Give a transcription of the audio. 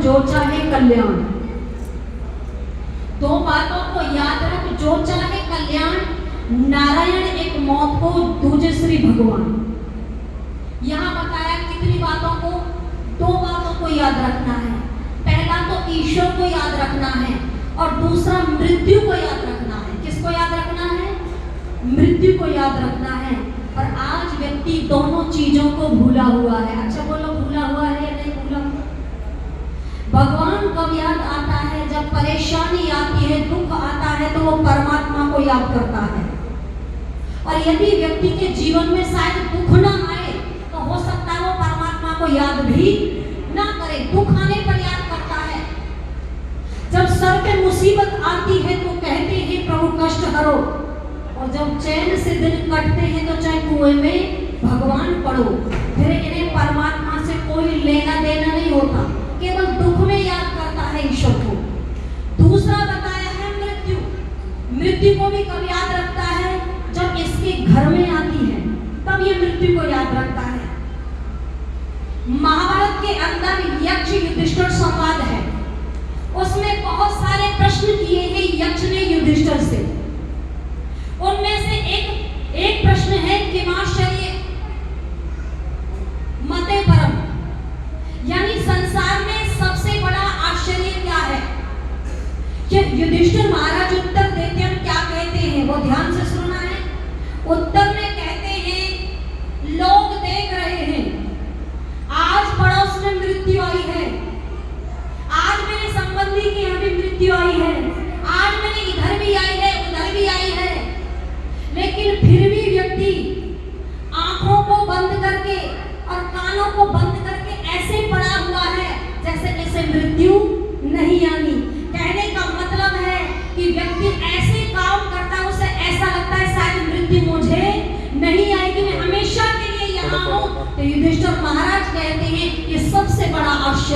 जो चाहे कल्याण। दो बातों को याद रख, जो चाहे कल्याण, नारायण एक मौत को, दूजे श्री भगवान। यहाँ बताया कितनी बातों को, दो बातों को याद रखना है। पहला तो ईश्वर को याद रखना है और दूसरा मृत्यु को याद रखना है। किसको याद रखना है? मृत्यु को याद रखना है। और आज व्यक्ति दोनों चीजों को भूला हुआ है। अच्छा बोलो, भूला हुआ है या नहीं भूला हुआ? भगवान कब याद आता है? जब परेशानी आती है, दुख आता है, तो वो परमात्मा को याद करता है। और यदि व्यक्ति के जीवन में शायद दुख ना आए तो हो सकता है वो परमात्मा को याद भी ना करे। दुख आने पर याद करता है। जब सर पे मुसीबत आती है तो कहते हैं प्रभु कष्ट हरो, और जब चैन से दिन कटते हैं तो चाहे कुएं में भगवान पढ़ो। फिर इन्हें परमात्मा से कोई लेना देना नहीं होता, केवल दुख में याद करता है ईश्वर को। दूसरा बताया है मृत्यु। मृत्यु को भी कब याद रखता है? जब इसके घर में आती है तब ये मृत्यु को याद रखता है। महाभारत के अंदर यक्ष युधिष्ठिर संवाद है, उसमें बहुत सारे प्रश्न किए हैं यक्ष ने युधिष्ठिर से। उनमें से एक प्रश्न है कि किमाश्चर्य मते परम, यानी संसार में सबसे बड़ा आश्चर्य क्या है? युधिष्ठिर महाराज उत्तर देते हैं, क्या कहते हैं वो ध्यान से सुनना है। उत्तर में कहते हैं लोग देख रहे हैं, आज पड़ोस में मृत्यु आई है, आज मेरे संबंधी की यहाँ भी मृत्यु आई है, आज मेरे इधर भी आई है, उधर भी आई है, लेकिन फिर भी व्यक्ति आंखों को बंद करके और कानों को बंद करके ऐसे पड़ा हुआ है जैसे इसे मृत्यु नहीं आनी। कहने का मतलब है कि व्यक्ति ऐसे काम करता है, उसे ऐसा लगता है शायद मृत्यु मुझे नहीं आएगी, मैं हमेशा के लिए यहाँ हूँ। तो युधिष्ठिर महाराज कहते हैं ये सबसे बड़ा आश्चर्य